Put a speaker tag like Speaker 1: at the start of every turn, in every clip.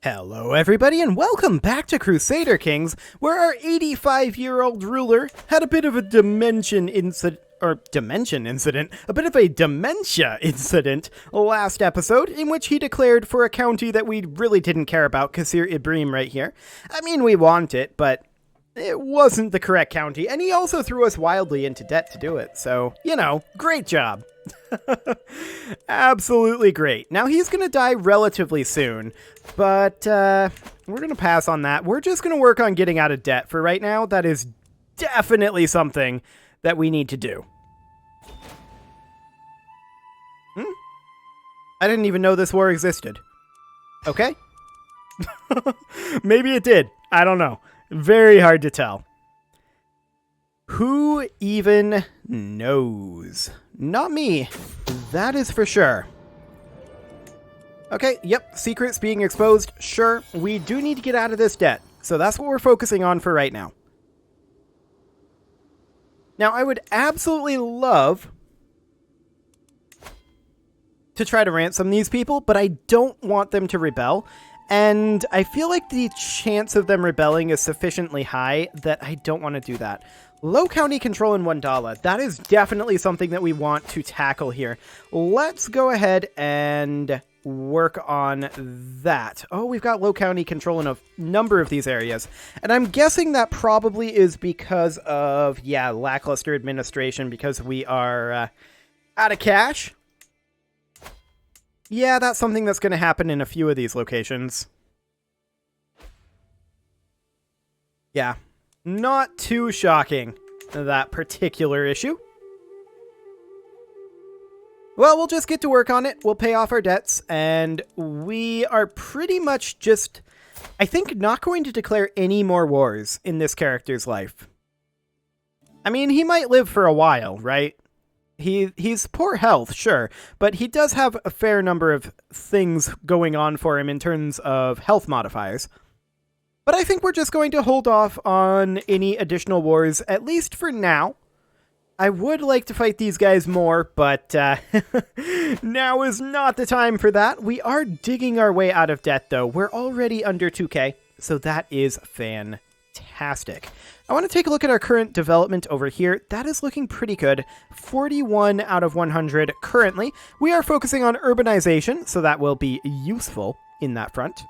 Speaker 1: Hello everybody and welcome back to Crusader Kings, where our 85-year-old ruler had a bit of a dementia incident last episode, in which he declared for a county that we really didn't care about, Kasir Ibrahim right here. I mean, we want it, but it wasn't the correct county, and he also threw us wildly into debt to do it, so, you know, great job. Absolutely great. Now, he's going to die relatively soon, but we're going to pass on that. We're just going to work on getting out of debt for right now. That is definitely something that we need to do. I didn't even know this war existed. Okay. Maybe it did. I don't know. Very hard to tell. Who even knows? Not me. That is for sure. Okay, yep, secrets being exposed. Sure, we do need to get out of this debt. So that's what we're focusing on for right now. Now, I would absolutely love to try to ransom these people, but I don't want them to rebel. And I feel like the chance of them rebelling is sufficiently high that I don't want to do that. Low county control in Wandala. That is definitely something that we want to tackle here. Let's go ahead and work on that. Oh, we've got low county control in a number of these areas. And I'm guessing that probably is because of, lackluster administration, because we are out of cash. Yeah, that's something that's going to happen in a few of these locations. Yeah, not too shocking, that particular issue. Well, we'll just get to work on it. We'll pay off our debts, and we are pretty much just, I think, not going to declare any more wars in this character's life. I mean, he might live for a while, right? He's poor health, sure, but he does have a fair number of things going on for him in terms of health modifiers. But I think we're just going to hold off on any additional wars, at least for now. I would like to fight these guys more, but now is not the time for that. We are digging our way out of debt, though. We're already under 2K, so that is fantastic. I want to take a look at our current development over here. That is looking pretty good. 41 out of 100 currently. We are focusing on urbanization, so that will be useful in that front.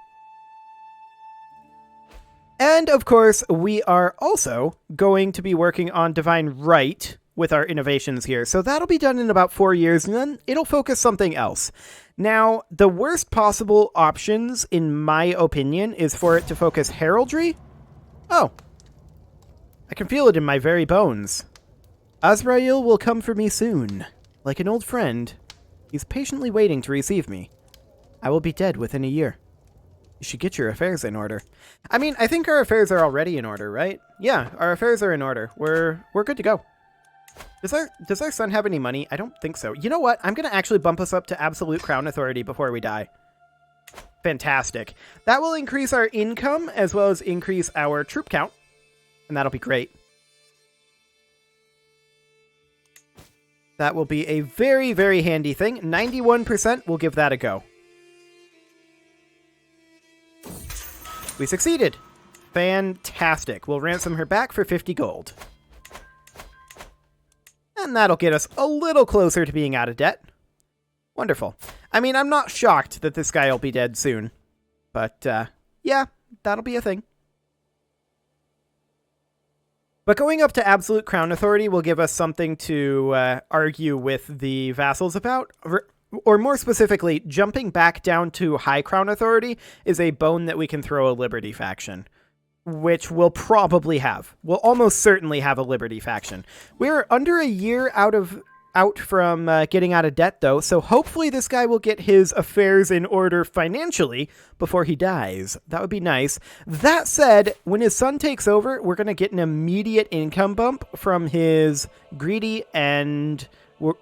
Speaker 1: And, of course, we are also going to be working on Divine Right with our innovations here. So that'll be done in about 4 years, and then it'll focus something else. Now, the worst possible options, in my opinion, is for it to focus heraldry. Oh. I can feel it in my very bones. Azrael will come for me soon. Like an old friend, he's patiently waiting to receive me. I will be dead within a year. You should get your affairs in order. I mean, I think our affairs are already in order, right? Yeah, our affairs are in order. We're good to go. Does our son have any money? I don't think so. You know what? I'm going to actually bump us up to absolute crown authority before we die. Fantastic. That will increase our income as well as increase our troop count. And that'll be great. That will be a very, very handy thing. 91%, we'll give that a go. We succeeded. Fantastic. We'll ransom her back for 50 gold. And that'll get us a little closer to being out of debt. Wonderful. I mean, I'm not shocked that this guy will be dead soon. But, yeah, that'll be a thing. But going up to absolute crown authority will give us something to argue with the vassals about. Or more specifically, jumping back down to high crown authority is a bone that we can throw a Liberty faction. Which we'll probably have. We'll almost certainly have a Liberty faction. We're under a year out from getting out of debt, though, so hopefully this guy will get his affairs in order financially before he dies. That would be nice. That said, when his son takes over, we're going to get an immediate income bump from his greedy and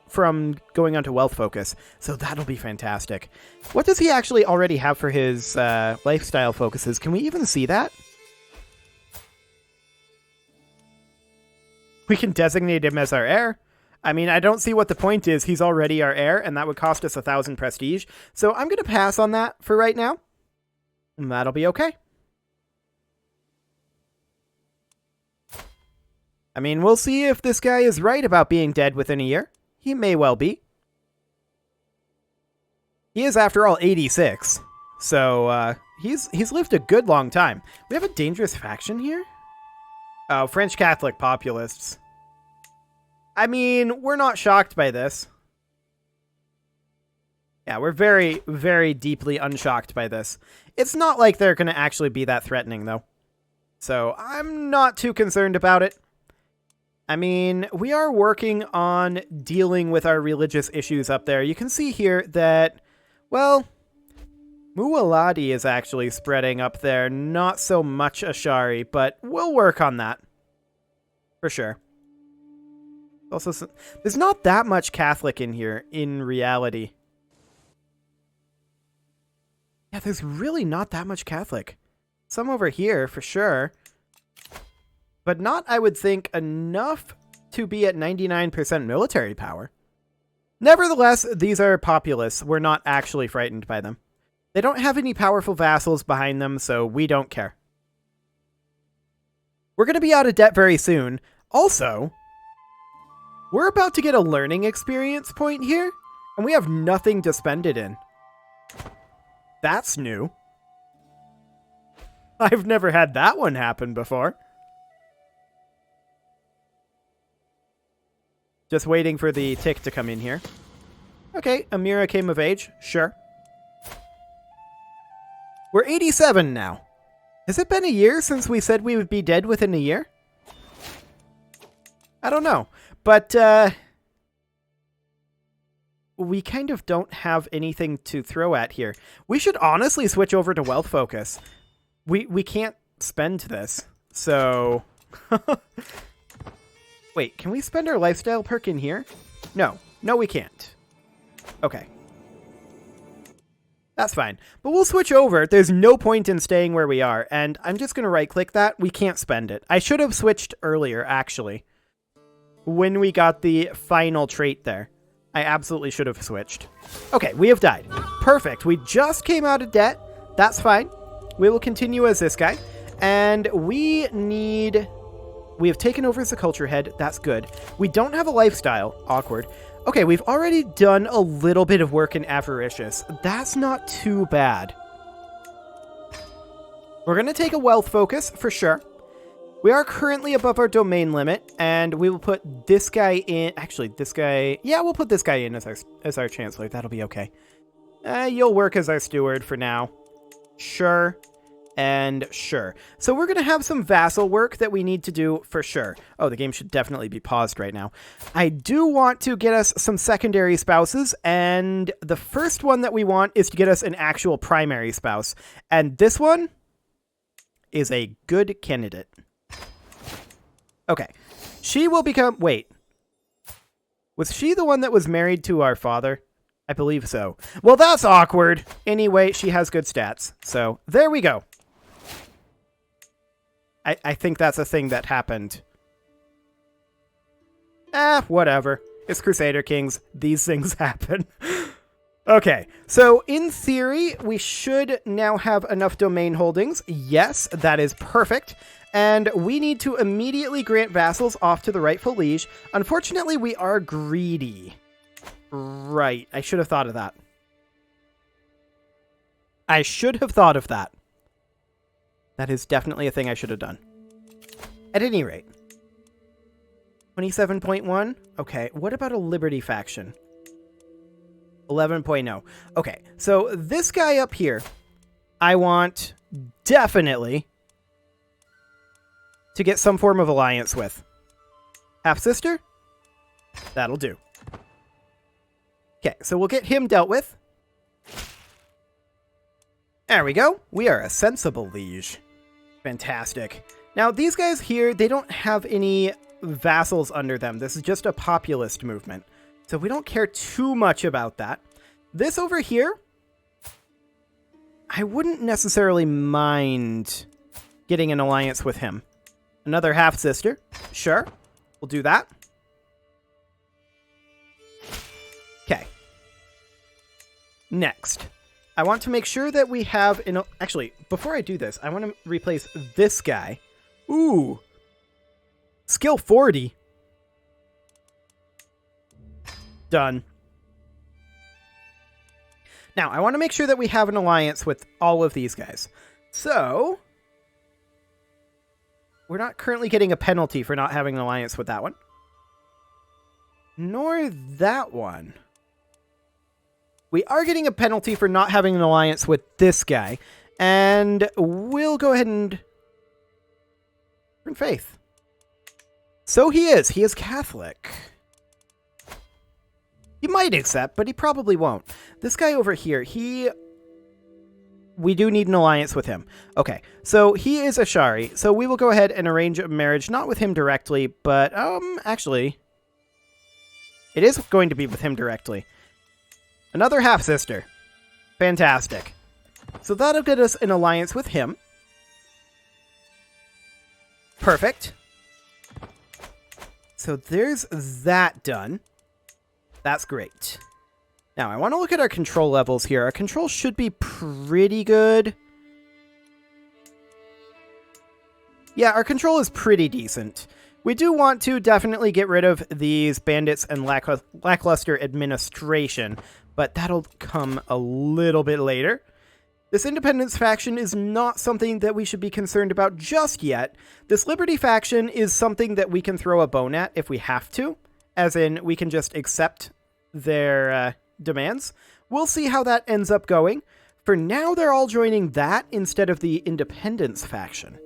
Speaker 1: from going on to wealth focus. So that'll be fantastic. What does he actually already have for his lifestyle focuses? Can we even see that? We can designate him as our heir. I mean, I don't see what the point is. He's already our heir, and that would cost us 1,000 prestige. So I'm going to pass on that for right now. And that'll be okay. I mean, we'll see if this guy is right about being dead within a year. He may well be. He is, after all, 86. So, he's lived a good long time. We have a dangerous faction here? Oh, French Catholic populists. I mean, we're not shocked by this. Yeah, we're very, very deeply unshocked by this. It's not like they're going to actually be that threatening, though. So, I'm not too concerned about it. I mean, we are working on dealing with our religious issues up there. You can see here that, well, Mualadi is actually spreading up there. Not so much Ashari, but we'll work on that. For sure. Also, there's not that much Catholic in here, in reality. Yeah, there's really not that much Catholic. Some over here, for sure. But not, I would think, enough to be at 99% military power. Nevertheless, these are populists. We're not actually frightened by them. They don't have any powerful vassals behind them, so we don't care. We're going to be out of debt very soon. Also, we're about to get a learning experience point here, and we have nothing to spend it in. That's new. I've never had that one happen before. Just waiting for the tick to come in here. Okay, Amira came of age. Sure. We're 87 now. Has it been a year since we said we would be dead within a year? I don't know. But, we kind of don't have anything to throw at here. We should honestly switch over to wealth focus. We can't spend this. So... Wait, can we spend our lifestyle perk in here? No. No, we can't. Okay. That's fine. But we'll switch over. There's no point in staying where we are. And I'm just going to right-click that. We can't spend it. I should have switched earlier, actually. When we got the final trait there. I absolutely should have switched. Okay, we have died. Perfect. We just came out of debt. That's fine. We will continue as this guy. And we need... We have taken over as a culture head. That's good. We don't have a lifestyle. Awkward. Okay, we've already done a little bit of work in Avaricious. That's not too bad. We're going to take a wealth focus, for sure. We are currently above our domain limit, and we will put this guy in... Actually, this guy... Yeah, we'll put this guy in as our chancellor. That'll be okay. You'll work as our steward for now. Sure. And sure. So we're going to have some vassal work that we need to do for sure. Oh, the game should definitely be paused right now. I do want to get us some secondary spouses, and the first one that we want is to get us an actual primary spouse. And this one is a good candidate. Okay. She will become... Wait. Was she the one that was married to our father? I believe so. Well, that's awkward. Anyway, she has good stats. So, there we go. I think that's a thing that happened. Whatever. It's Crusader Kings. These things happen. Okay, so in theory, we should now have enough domain holdings. Yes, that is perfect. And we need to immediately grant vassals off to the rightful liege. Unfortunately, we are greedy. Right, I should have thought of that. I should have thought of that. That is definitely a thing I should have done. At any rate. 27.1? Okay, what about a Liberty faction? 11.0. Okay, so this guy up here, I want definitely to get some form of alliance with. Half-sister? That'll do. Okay, so we'll get him dealt with. There we go. We are a sensible liege. Fantastic. Now, these guys here, they don't have any vassals under them. This is just a populist movement. So we don't care too much about that. This over here, I wouldn't necessarily mind getting an alliance with him. Another half-sister. Sure. We'll do that. Okay. Next. I want to make sure that we have... Actually, before I do this, I want to replace this guy. Ooh. Skill 40. Done. Now, I want to make sure that we have an alliance with all of these guys. So... we're not currently getting a penalty for not having an alliance with that one. Nor that one. We are getting a penalty for not having an alliance with this guy. And we'll go ahead and... earn faith. So he is. He is Catholic. He might accept, but he probably won't. This guy over here, we do need an alliance with him. Okay, so he is Ashari. So we will go ahead and arrange a marriage, not with him directly, but, actually... it is going to be with him directly. Another half-sister. Fantastic. So that'll get us an alliance with him. Perfect. So there's that done. That's great. Now, I want to look at our control levels here. Our control should be pretty good. Yeah, our control is pretty decent. We do want to definitely get rid of these bandits and lackluster administration, but that'll come a little bit later. This independence faction is not something that we should be concerned about just yet. This liberty faction is something that we can throw a bone at if we have to, as in we can just accept their demands. We'll see how that ends up going. For now, they're all joining that instead of the independence faction.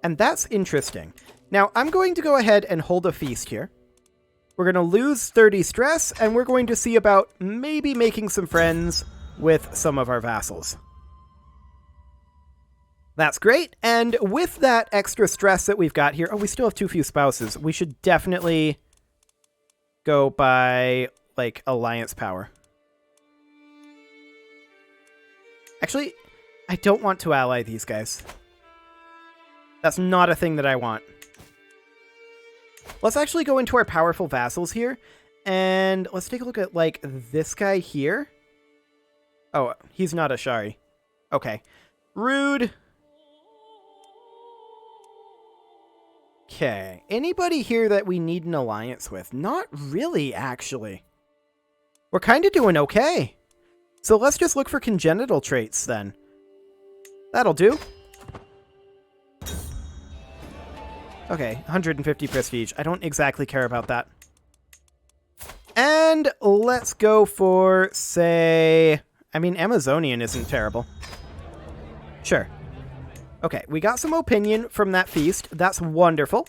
Speaker 1: And that's interesting. Now, I'm going to go ahead and hold a feast here. We're going to lose 30 stress, and we're going to see about maybe making some friends with some of our vassals. That's great, and with that extra stress that we've got here... oh, we still have too few spouses. We should definitely go by, like, alliance power. Actually, I don't want to ally these guys. That's not a thing that I want. Let's actually go into our powerful vassals here, and let's take a look at, like, this guy here. Oh, he's not Ashari. Okay. Rude. Okay. Anybody here that we need an alliance with? Not really, actually. We're kind of doing okay. So let's just look for congenital traits, then. That'll do. Okay, 150 prestige. I don't exactly care about that. And let's go for, say... I mean, Amazonian isn't terrible. Sure. Okay, we got some opinion from that feast. That's wonderful.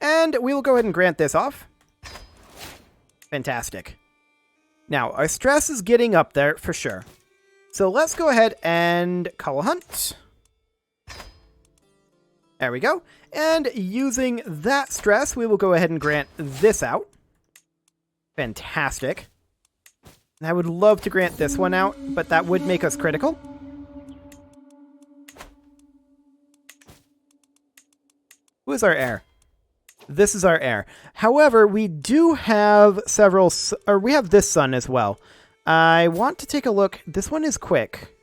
Speaker 1: And we will go ahead and grant this off. Fantastic. Now, our stress is getting up there for sure. So let's go ahead and call a hunt. There we go. And using that stress, we will go ahead and grant this out. Fantastic. I would love to grant this one out, but that would make us critical. Who is our heir? This is our heir. However, we do have several... or we have this son as well. I want to take a look. This one is quick.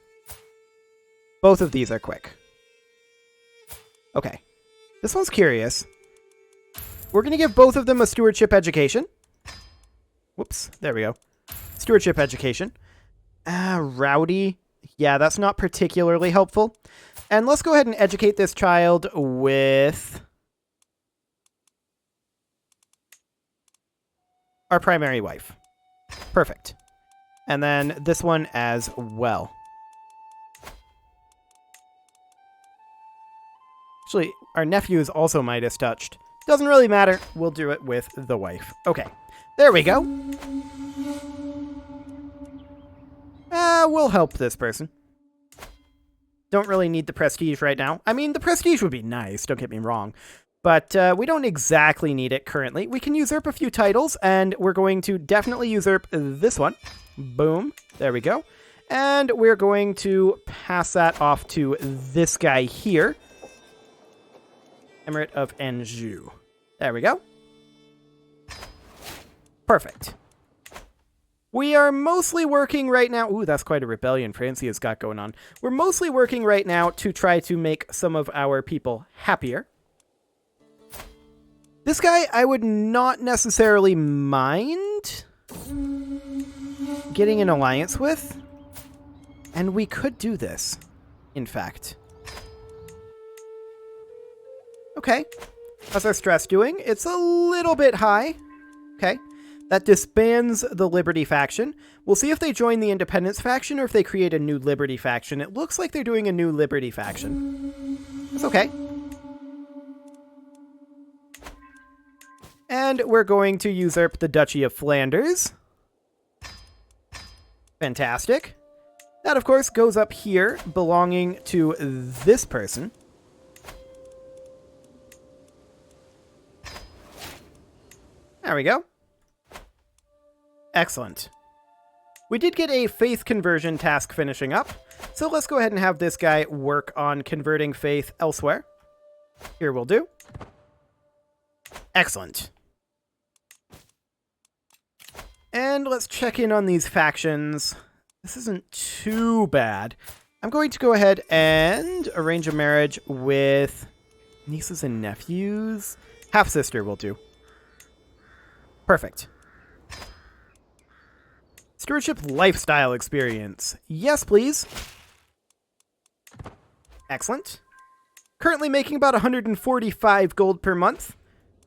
Speaker 1: Both of these are quick. Okay. This one's curious. We're going to give both of them a stewardship education. Whoops. There we go. Stewardship education. Rowdy. Yeah, that's not particularly helpful. And let's go ahead and educate this child with our primary wife. Perfect. And then this one as well. Actually, our nephew is also Midas touched. Doesn't really matter. We'll do it with the wife. Okay. There we go. We'll help this person. Don't really need the prestige right now. I mean, the prestige would be nice, don't get me wrong. But we don't exactly need it currently. We can usurp a few titles, and we're going to definitely usurp this one. Boom. There we go. And we're going to pass that off to this guy here. Emirate of Anjou. There we go. Perfect. We are mostly working right now. Ooh, that's quite a rebellion Francia's got going on. We're mostly working right now to try to make some of our people happier. This guy, I would not necessarily mind getting an alliance with. And we could do this, in fact. Okay. How's our stress doing? It's a little bit high. Okay. That disbands the Liberty faction. We'll see if they join the Independence faction or if they create a new Liberty faction. It looks like they're doing a new Liberty faction. It's okay. And we're going to usurp the Duchy of Flanders. Fantastic. That, of course, goes up here, belonging to this person. There we go. Excellent. We did get a faith conversion task finishing up, so let's go ahead and have this guy work on converting faith elsewhere. Here we'll do. Excellent. And let's check in on these factions. This isn't too bad. I'm going to go ahead and arrange a marriage with nieces and nephews. Half-sister will do. Perfect. Stewardship lifestyle experience. Yes, please. Excellent. Currently making about 145 gold per month.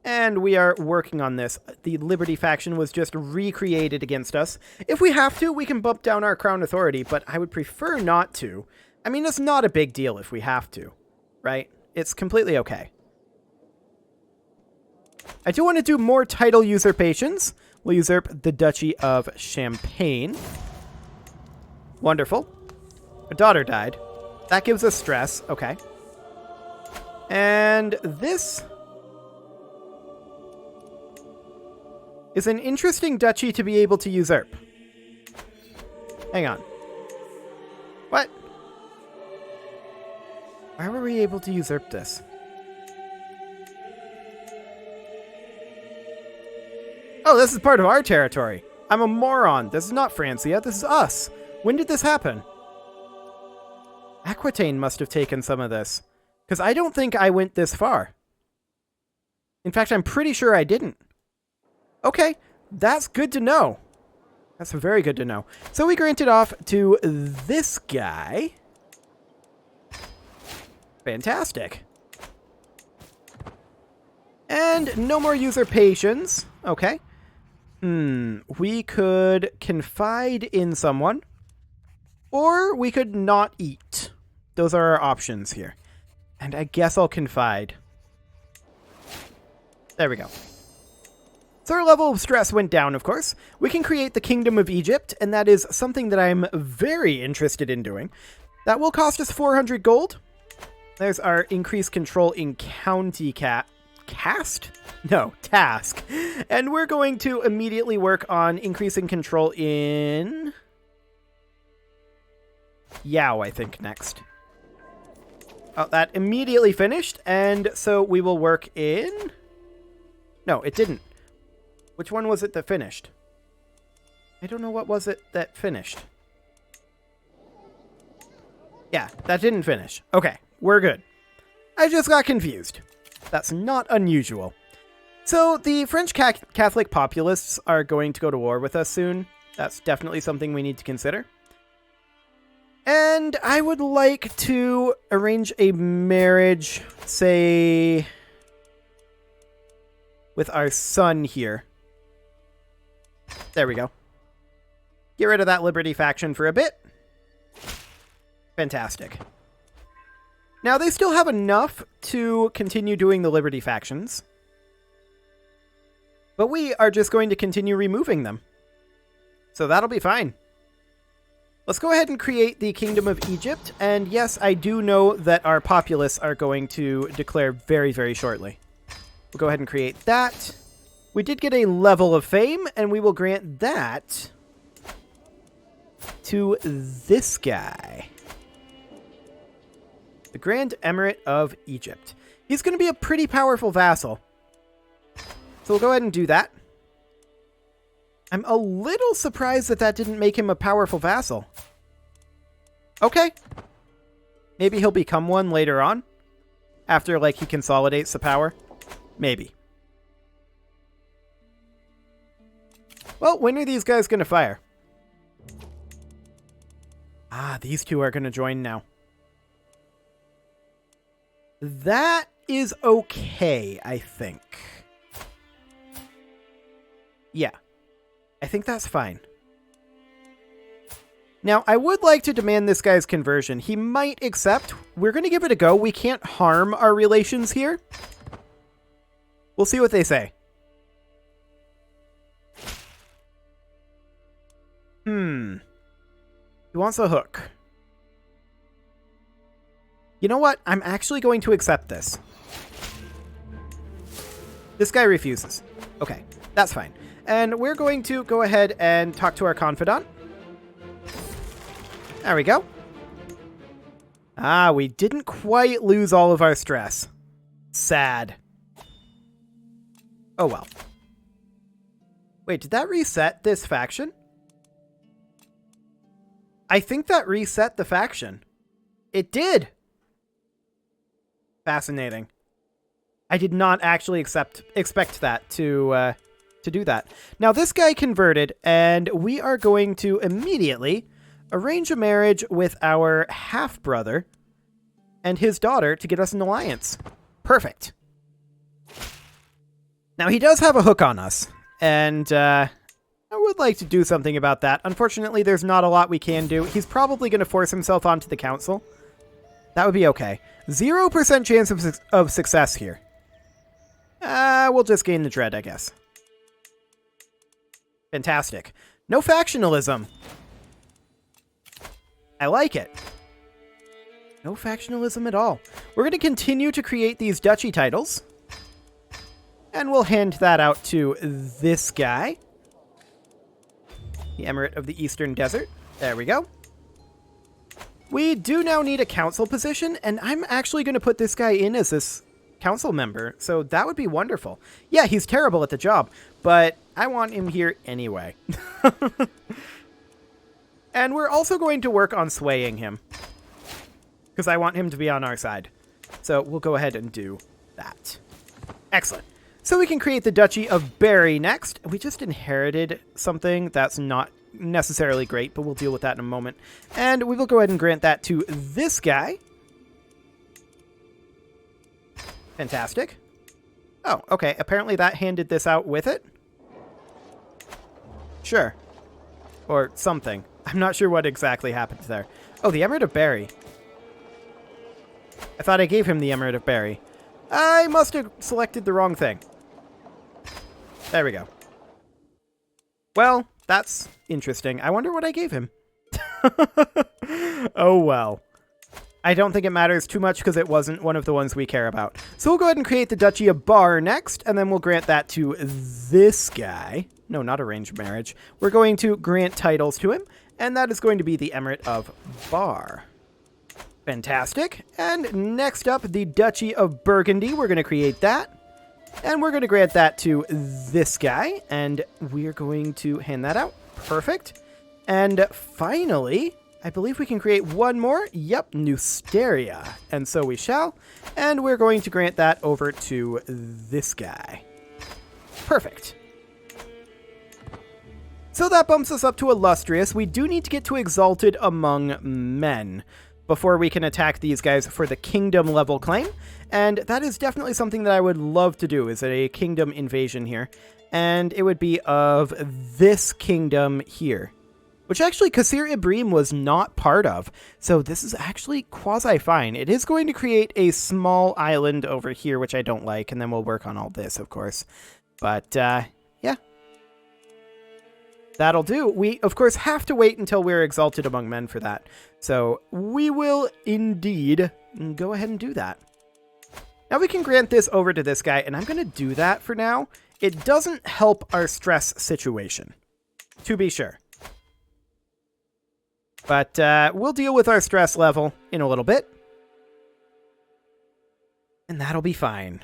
Speaker 1: And we are working on this. The Liberty faction was just recreated against us. If we have to, we can bump down our crown authority, but I would prefer not to. I mean, it's not a big deal if we have to, right? It's completely okay. I do want to do more title usurpations. We'll usurp the Duchy of Champagne. Wonderful. A daughter died. That gives us stress. Okay. And this is an interesting duchy to be able to usurp. Hang on. What? Why were we able to usurp this? Oh, this is part of our territory. I'm a moron. This is not Francia. This is us. When did this happen? Aquitaine must have taken some of this, because I don't think I went this far. In fact, I'm pretty sure I didn't. Okay, that's good to know. That's very good to know. So we grant it off to this guy. Fantastic. And no more usurpations. Okay. We could confide in someone. Or we could not eat. Those are our options here. And I guess I'll confide. There we go. So our level of stress went down, of course. We can create the Kingdom of Egypt, and that is something that I'm very interested in doing. That will cost us 400 gold. There's our increased control in county task. And we're going to immediately work on increasing control in Yao, I think, next. Oh, that immediately finished, and so we will work in... No, it didn't. Which one was it that finished? I don't know what was it that finished. Yeah, that didn't finish. Okay, we're good. I just got confused. That's not unusual. So the French Catholic populists are going to go to war with us soon. That's definitely something we need to consider. And I would like to arrange a marriage, say, with our son here. There we go. Get rid of that Liberty faction for a bit. Fantastic. Now, they still have enough to continue doing the Liberty factions. But we are just going to continue removing them. So that'll be fine. Let's go ahead and create the Kingdom of Egypt. And yes, I do know that our populace are going to declare very, very shortly. We'll go ahead and create that. We did get a level of fame, and we will grant that to this guy. The Grand Emirate of Egypt. He's going to be a pretty powerful vassal. So we'll go ahead and do that. I'm a little surprised that that didn't make him a powerful vassal. Okay. Maybe he'll become one later on. After, like, he consolidates the power. Maybe. Well, when are these guys going to fire? Ah, these two are going to join now. That is okay, I think. Yeah. I think that's fine. Now, I would like to demand this guy's conversion. He might accept. We're going to give it a go. We can't harm our relations here. We'll see what they say. He wants a hook. You know what? I'm actually going to accept this. This guy refuses. Okay, that's fine. And we're going to go ahead and talk to our confidant. There we go. Ah, we didn't quite lose all of our stress. Sad. Oh well. Wait, did that reset this faction? I think that reset the faction. It did. Fascinating. I did not actually expect that to do that. Now, this guy converted, and we are going to immediately arrange a marriage with our half-brother and his daughter to get us an alliance. Perfect. Now, he does have a hook on us, and I would like to do something about that. Unfortunately, there's not a lot we can do. He's probably going to force himself onto the council. That would be okay. 0% chance of success here. We'll just gain the dread, I guess. Fantastic. No factionalism. I like it. No factionalism at all. We're going to continue to create these duchy titles. And we'll hand that out to this guy. The Emirate of the Eastern Desert. There we go. We do now need a council position, and I'm actually going to put this guy in as this council member, so that would be wonderful. Yeah, he's terrible at the job, but I want him here anyway. And we're also going to work on swaying him, because I want him to be on our side. So we'll go ahead and do that. Excellent. So we can create the Duchy of Berry next. We just inherited something that's not necessarily great, but we'll deal with that in a moment. And we will go ahead and grant that to this guy. Fantastic. Oh, okay. Apparently that handed this out with it. Sure. Or something. I'm not sure what exactly happened there. Oh, the Emirate of Berry. I thought I gave him the Emirate of Berry. I must have selected the wrong thing. There we go. Well, that's interesting. I wonder what I gave him. Oh, well. I don't think it matters too much because it wasn't one of the ones we care about. So we'll go ahead and create the Duchy of Bar next, and then we'll grant that to this guy. No, not arranged marriage. We're going to grant titles to him, and that is going to be the Emirate of Bar. Fantastic. And next up, the Duchy of Burgundy. We're going to create that. And we're going to grant that to this guy. And we're going to hand that out. Perfect. And finally, I believe we can create one more. Yep, Nusteria. And so we shall. And we're going to grant that over to this guy. Perfect. So that bumps us up to Illustrious. We do need to get to Exalted Among Men before we can attack these guys for the kingdom level claim. And that is definitely something that I would love to do, is a kingdom invasion here. And it would be of this kingdom here, which actually Kasir Ibrahim was not part of. So this is actually quasi-fine. It is going to create a small island over here, which I don't like, and then we'll work on all this, of course. But, yeah. That'll do. We, of course, have to wait until we're exalted among men for that. So we will indeed go ahead and do that. Now we can grant this over to this guy, and I'm going to do that for now. It doesn't help our stress situation, to be sure. But we'll deal with our stress level in a little bit. And that'll be fine.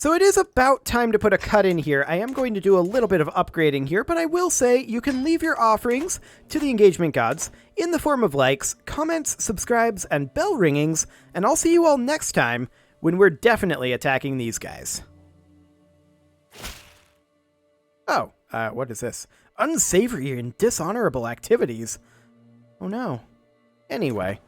Speaker 1: So it is about time to put a cut in here. I am going to do a little bit of upgrading here, but I will say you can leave your offerings to the engagement gods in the form of likes, comments, subscribes, and bell ringings, and I'll see you all next time when we're definitely attacking these guys. Oh, what is this? Unsavory and dishonorable activities. Oh no. Anyway.